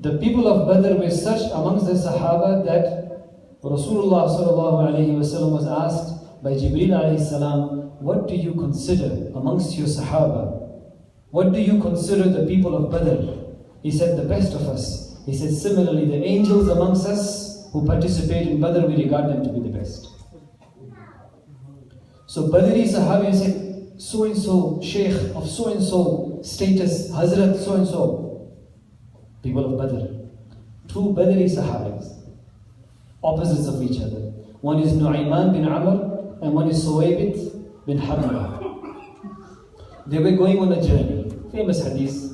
The people of Badr were such amongst the Sahaba that Rasulullah sallallahu alayhi wasallam was asked by Jibreel alayhi salam, what do you consider amongst your Sahaba? What do you consider the people of Badr? He said, the best of us. He said, similarly, the angels amongst us who participate in Badr, we regard them to be the best. So Badri Sahabi said, so-and-so, Sheikh of so-and-so status, Hazrat so-and-so. People of Badr. Two Badri Sahabis, opposites of each other. One is Nu'ayman bin Amr and one is Suwaybit bin Hamra. They were going on a journey, famous hadith.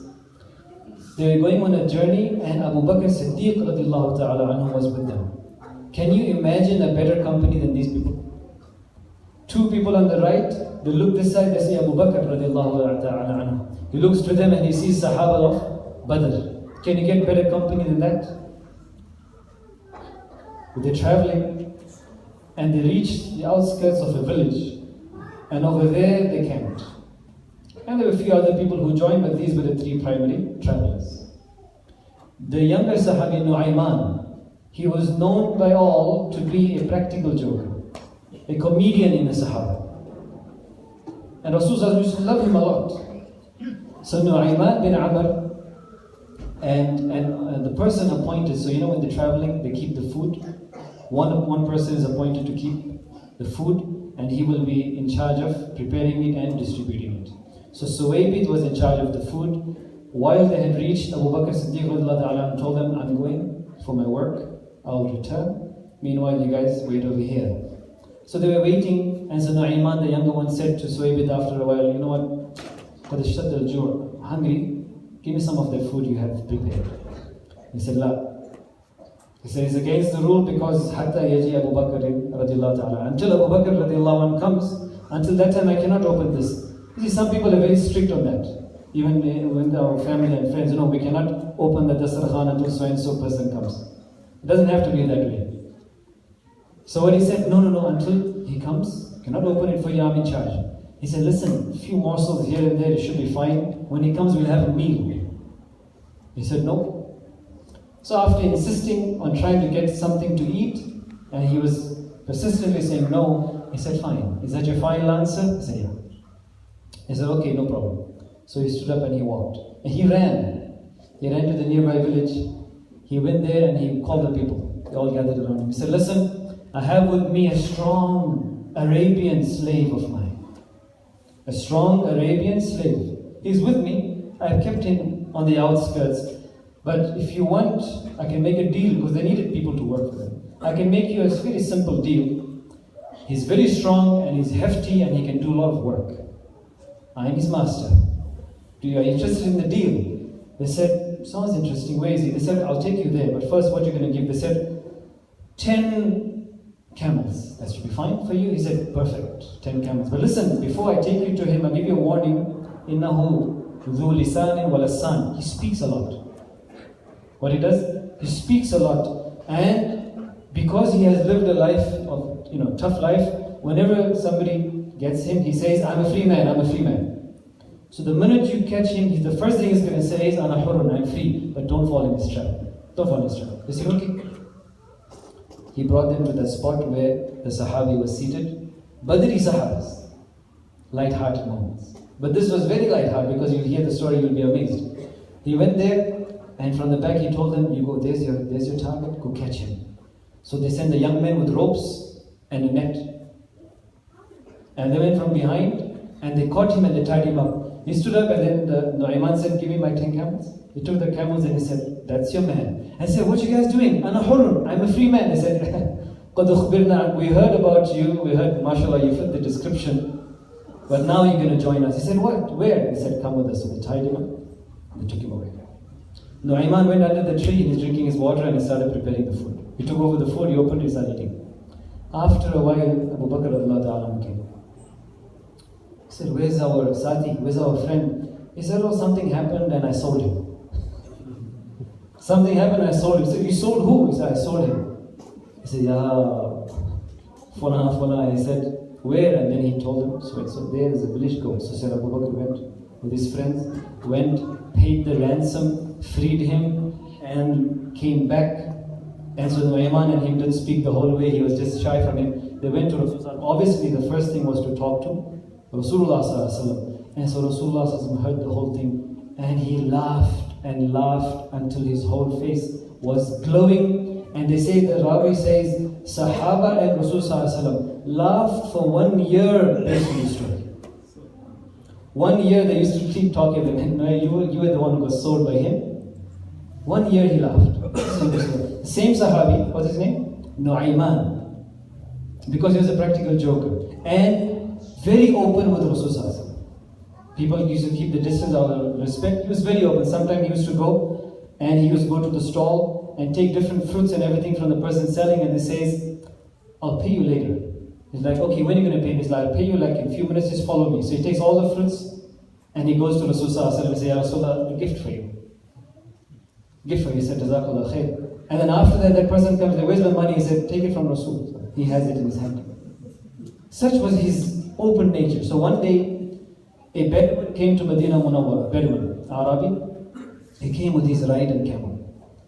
They were going on a journey and Abu Bakr Siddiq radiallahu ta'ala anhu was with them. Can you imagine a better company than these people? Two people on the right, they look this side, they see Abu Bakr radiallahu ta'ala anhu. He looks to them and he sees Sahaba of Badr. Can you get better company than that? They're traveling and they reach the outskirts of a village, and over there they camped. And there were a few other people who joined, but these were the three primary travelers. The younger Sahabi Nu'ayman, he was known by all to be a practical joker, a comedian in the Sahaba. And Rasulullah used to love him a lot. So Nu'ayman bin Amr and the person appointed, so you know when they're traveling, they keep the food. One person is appointed to keep the food, and he will be in charge of preparing it and distributing it. So Suwaybit was in charge of the food. While they had reached, Abu Bakr Siddiq told them, I'm going for my work, I'll return. Meanwhile, you guys wait over here. So they were waiting, and so Nu'ayman, the younger one, said to Suwaybit after a while, you know what, I'm hungry, give me some of the food you have prepared. He said, La. He said, it's against the rule because Hatta Yaji Abu Bakr radiallahu ta'ala. Until Abu Bakr radiallahu anhu comes, until that time I cannot open this. You see, some people are very strict on that. Even with our family and friends, we cannot open the dasarkhan until so-and-so person comes. It doesn't have to be that way. So what he said, no, until he comes, you cannot open it for you, I'm in charge. He said, listen, a few morsels here and there, it should be fine. When he comes, we'll have a meal. He said, no. So after insisting on trying to get something to eat, and he was persistently saying no, he said, fine. Is that your final answer? He said, yeah. He said, okay, no problem. So he stood up and he walked. And he ran. He ran to the nearby village. He went there and he called the people. They all gathered around him. He said, listen, I have with me a strong Arabian slave of mine. A strong Arabian slave. He's with me. I've kept him on the outskirts. But if you want, I can make a deal because they needed people to work for them. I can make you a very simple deal. He's very strong and he's hefty and he can do a lot of work. I am his master. Are you interested in the deal? They said, sounds interesting. Where is he? They said, I'll take you there. But first, what you're going to give? They said, 10 camels. That should be fine for you? He said, perfect. 10 camels. But listen, before I take you to him, I'll give you a warning. Innahu dhu lisanin walasan. He speaks a lot. What he does? He speaks a lot. And because he has lived a life of, tough life, whenever somebody gets him, he says, I'm a free man, I'm a free man. So the minute you catch him, the first thing he's going to say is, Ana hurun, I'm free, but don't fall in his trap. Don't fall in his trap. They said, okay. He brought them to that spot where the Sahabi was seated. Badri Sahabas. Light-hearted moments. But this was very light-hearted because you'll hear the story, you'll be amazed. He went there, and from the back he told them, you go, there's your target, go catch him. So they sent the young men with ropes and a net. And they went from behind and they caught him and they tied him up. He stood up and then Nu'ayman said, give me my 10 camels. He took the camels and he said, that's your man. And he said, what you guys doing? Ana hurun, I'm a free man. He said, we heard about you, we heard, mashallah, you fit the description, but now you're going to join us. He said, what? Where? He said, come with us. So they tied him up and they took him away. Nu'ayman went under the tree, he was drinking his water and he started preparing the food. He took over the food, he opened it, he started eating. After a while, Abu Bakr radiallahu came. He said, where's our Sati? Where's our friend? He said, oh, something happened and I sold him. Something happened and I sold him. He said, you sold who? He said, I sold him. He said, yeah, Fulana. He said, where? And then he told him, so there is a village goat. So said Abu Bakr went with his friends, paid the ransom, freed him, and came back. And so Nu'ayman and him didn't speak the whole way, he was just shy from him. They went to Rasulullah. Obviously, the first thing was to talk to Rasulullah sallallahu alaihi wasallam. And so Rasulullah sallallahu alaihi wasallam heard the whole thing, and he laughed and laughed until his whole face was glowing. And they say, the Rawi says, Sahaba and Rasulullah sallallahu alaihi wasallam laughed for 1 year based on this story. 1 year they used to keep talking about him. You were the one who got sold by him. 1 year he laughed. Same Sahabi, what's his name? Nu'ayman. Because he was a practical joker. And very open with Rasulullah. People used to keep the distance out of respect. He was very open. Sometimes he used to go and he used to go to the stall and take different fruits and everything from the person selling, and he says, I'll pay you later. He's like, okay, when are you going to pay me? He's like, I'll pay you like in a few minutes, just follow me. So he takes all the fruits and he goes to Rasulullah and says, Ya Rasulullah, a gift for you. Gift for you. He said, Jazakallah khair. And then after that, that person comes, where's my money? He said, take it from Rasul. He has it in his hand. Such was his open nature. So one day, a Bedouin came to Medina Munawwara, Bedouin, Arabi. He came with his ride and camel.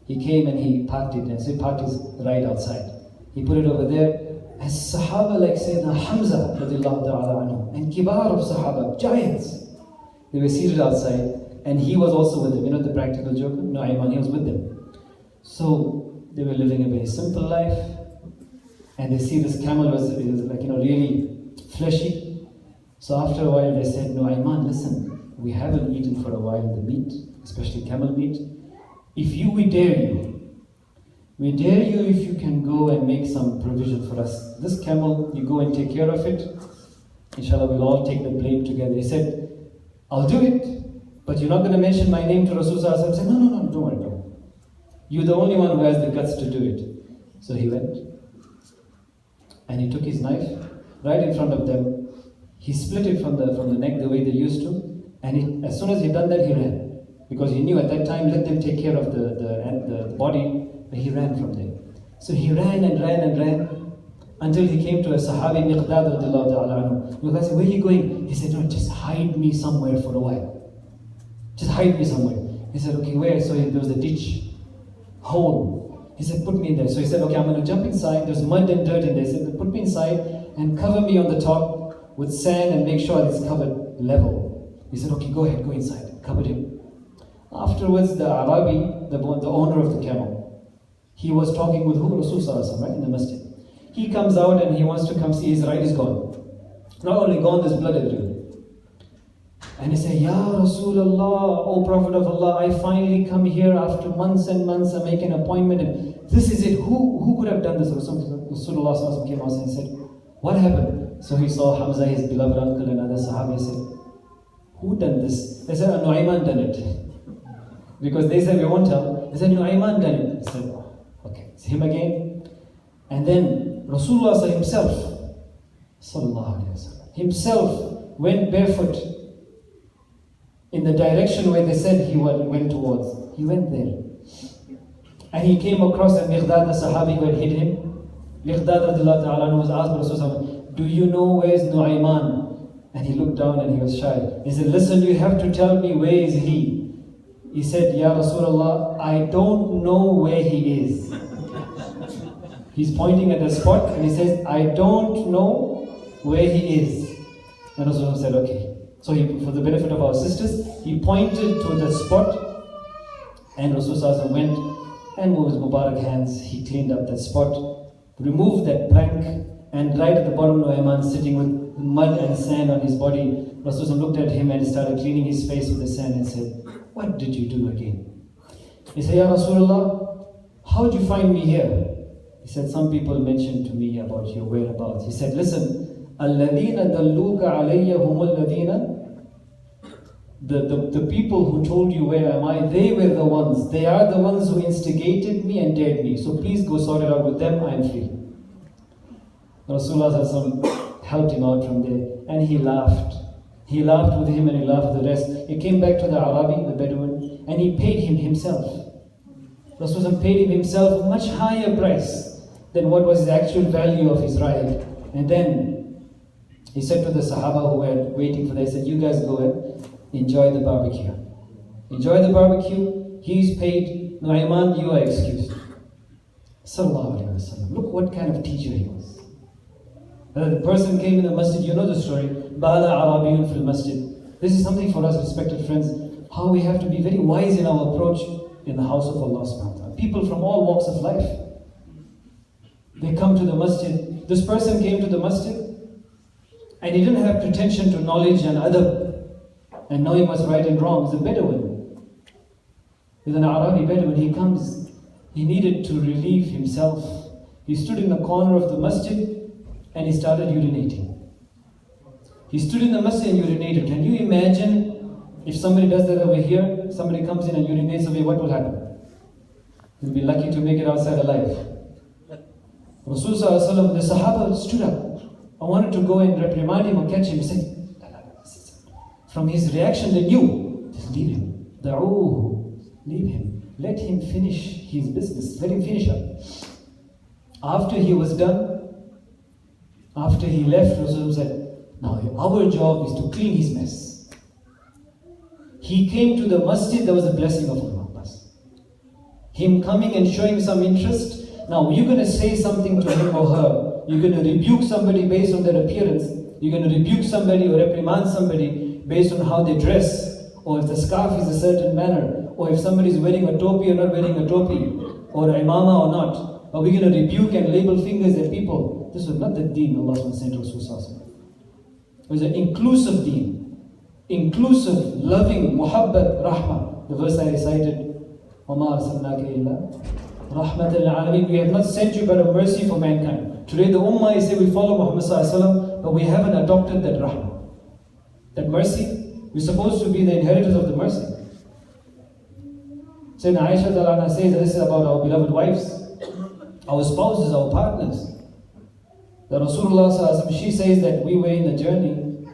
He came and he parked it, and so he parked his ride outside. He put it over there. And Sahaba like Sayyidina Hamza and Kibar of Sahaba, giants, they were seated outside, and he was also with them. You know the practical joker? Nu'ayman, he was with them. So they were living a very simple life, and they see this camel was like, really fleshy. So after a while they said, Nu'ayman, listen, we haven't eaten for a while the meat, especially camel meat. We dare you if you can go and make some provision for us. This camel, you go and take care of it. Inshallah, we'll all take the blame together. He said, I'll do it, but you're not going to mention my name to Rasulullah. I said, no, don't worry, no. You're the only one who has the guts to do it. So he went, and he took his knife right in front of them. He split it from the neck the way they used to, and as soon as he'd done that, he ran. Because he knew at that time, let them take care of the body, but he ran from there. So he ran and ran and ran until he came to a Sahabi, Miqdad radiallahu ta'ala anhu. Miqdad said, where are you going? He said, no, just hide me somewhere for a while. Just hide me somewhere. He said, okay, where? So there was a ditch, hole. He said, put me in there. So he said, okay, I'm going to jump inside. There's mud and dirt in there. He said, put me inside and cover me on the top with sand and make sure it's covered level. He said, okay, go ahead, go inside. Covered him. Afterwards, the Arabi, the owner of the camel, he was talking with who? Rasulullah, right, in the masjid. He comes out and he wants to come see, his ride is gone. Not only gone, there's blood everywhere. And he said, Ya Rasulullah, O Prophet of Allah, I finally come here after months and months, I make an appointment, and this is it. Who could have done this? Rasulullah came out and said, what happened? So he saw Hamza, his beloved uncle, and other Sahabi. He said, who done this? They said, Nu'ayman done it. Because they said, we won't tell. They said, Nu'ayman done it. He said, okay, it's him again. And then Rasulullah himself went barefoot in the direction where they said he went towards. He went there. And he came across a Miqdad, the Sahabi who had hit him. Miqdad radiallahu ta'ala was asked by Rasulullah, do you know where's Nu'ayman? And he looked down and he was shy. He said, listen, you have to tell me where is he? He said, Ya Rasulullah, I don't know where he is. He's pointing at the spot and he says, I don't know where he is. And Rasulullah said, okay. So for the benefit of our sisters, he pointed to the spot, and Rasulullah went and with his Mubarak hands, he cleaned up that spot, removed that plank, and right at the bottom of Nu'ayman sitting with mud and sand on his body, Rasulullah looked at him and started cleaning his face with the sand and said, what did you do again? He said, Ya Rasulullah, how did you find me here? He said, some people mentioned to me about your whereabouts. He said, listen, الَّذِينَ دَلُّوكَ عَلَيَّ هُمُ الَّذِينَ, the people who told you where am I, they were the ones. They are the ones who instigated me and dared me. So please go sort it out with them, I am free. Rasulullah helped him out from there, and he laughed. He laughed with him and he laughed with the rest. He came back to the Arabi, the Bedouin, and he paid him himself. Rasulullah paid him himself a much higher price than what was the actual value of his ride. And then he said to the Sahaba who were waiting for that, he said, you guys go and enjoy the barbecue. Enjoy the barbecue, he is paid. Nu'ayman, you are excused. Sallallahu Alaihi Wasallam. Look what kind of teacher he was. The person came in the masjid, you know the story. Bala Arabiyun fil masjid. This is something for us, respected friends, how we have to be very wise in our approach in the house of Allah subhanahu wa ta'ala. People from all walks of life. They come to the masjid. This person came to the masjid and he didn't have pretension to knowledge and adab and knowing what's right and wrong. He's a Bedouin. He's an Arabi Bedouin. He comes, he needed to relieve himself. He stood in the corner of the masjid and he started urinating. He stood in the masjid and urinated. Can you imagine if somebody does that over here, somebody comes in and urinates over here, what will happen? He'll be lucky to make it outside alive. Rasulullah, the Sahaba stood up. I wanted to go and reprimand him or catch him. He said, from his reaction they knew, just leave him. Da'uhu, leave him. Let him finish his business. Let him finish up. After he was done, after he left, Rasulullah said, now our job is to clean his mess. He came to the masjid, there was a blessing of Allah. Him coming and showing some interest. Now you're going to say something to him or her. You're going to rebuke somebody based on their appearance. You're going to rebuke somebody or reprimand somebody based on how they dress. Or if the scarf is a certain manner. Or if somebody is wearing a topi or not wearing a topi. Or a imama or not. Are we going to rebuke and label fingers at people? This was not the deen Allah sent Rasulullah. It was an inclusive deen. Inclusive, loving, muhabbat, rahmah. The verse I recited, وَمَا أَرْسَلْنَاكَ إِلَّا رَحْمَةً لِلْعَالَمِينَ. We have not sent you but a mercy for mankind. Today the ummah is saying we follow Muhammad sallallahu alaihi wasallam, but we haven't adopted that rahmah. That mercy, we're supposed to be the inheritors of the mercy. Sayyidina Aisha says this is about our beloved wives, our spouses, our partners. The Rasulullah, she says that we were in the journey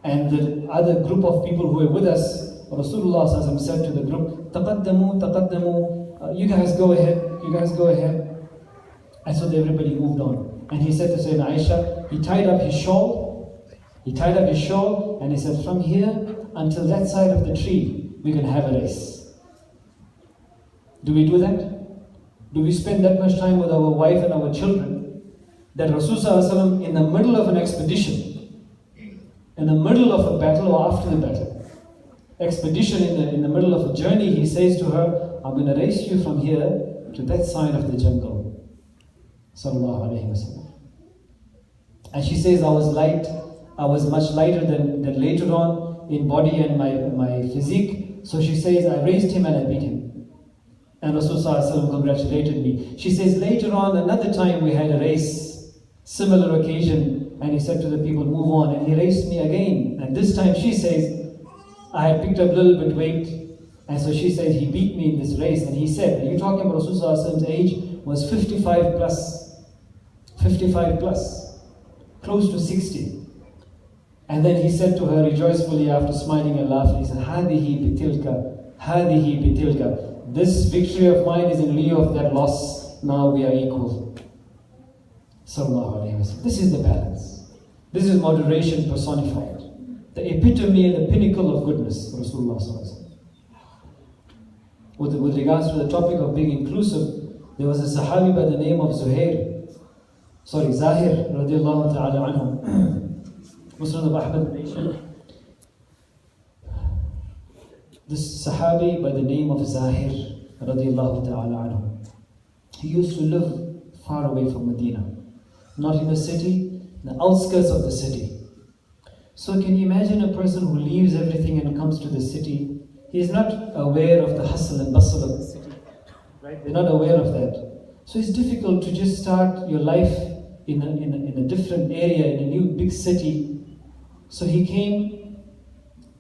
and the other group of people who were with us, Rasulullah said to the group, تَقَدَّمُوا تَقَدَّمُوا, you guys go ahead, you guys go ahead. And so everybody moved on. And he said to Sayyidina Aisha, he tied up his shawl, and he said, from here until that side of the tree, we can have a race. Do we do that? Do we spend that much time with our wife and our children? That Rasulullah in the middle of an expedition, in the middle of a battle or after the battle, expedition in the middle of a journey, he says to her, I'm going to race you from here to that side of the jungle. Sallallahu Alaihi Wasallam. And she says, I was much lighter than later on in body and my physique. So she says, I raised him and I beat him. And Rasulullah congratulated me. She says, later on, another time we had a race, similar occasion, and he said to the people, move on, and he raced me again. And this time she says, I had picked up a little bit weight, and so she says, he beat me in this race. And he said, are you talking about Rasulullah's age was 55 plus, close to 60. And then he said to her rejoicefully after smiling and laughing, he said, هَذِهِ بِتِلْكَ هَذِهِ بِتِلْكَ. This victory of mine is in lieu of that loss. Now we are equal. Sallallahu Alaihi Wasallam. This is the balance. This is moderation personified. The epitome and the pinnacle of goodness, Rasulullah Sallallahu Alaihi Wasallam. With regards to the topic of being inclusive, there was a Sahabi by the name of Zahir radiallahu ta'ala anhu. Muslim of Ahmad nation. This Sahabi by the name of Zahir radiallahu ta'ala anhu. He used to live far away from Medina. Not in the city, the outskirts of the city. So can you imagine a person who leaves everything and comes to the city? He is not aware of the hustle and bustle of the city. Right? They're not aware of that. So it's difficult to just start your life in a different area, in a new big city. So he came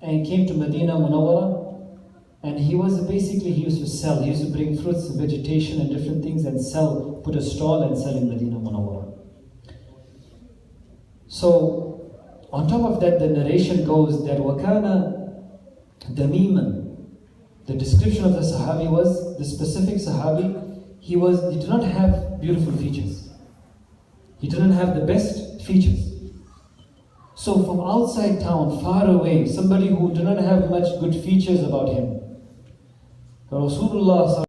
to Medina Munawwara, and he used to sell. He used to bring fruits, vegetation and different things and sell, put a stall and sell in Medina Munawwara. So, on top of that, the narration goes that Wakana Damiman. The description of the Sahabi was, the specific Sahabi, he did not have beautiful features. He didn't have the best features. So from outside town, far away, somebody who did not have much good features about him, Rasulullah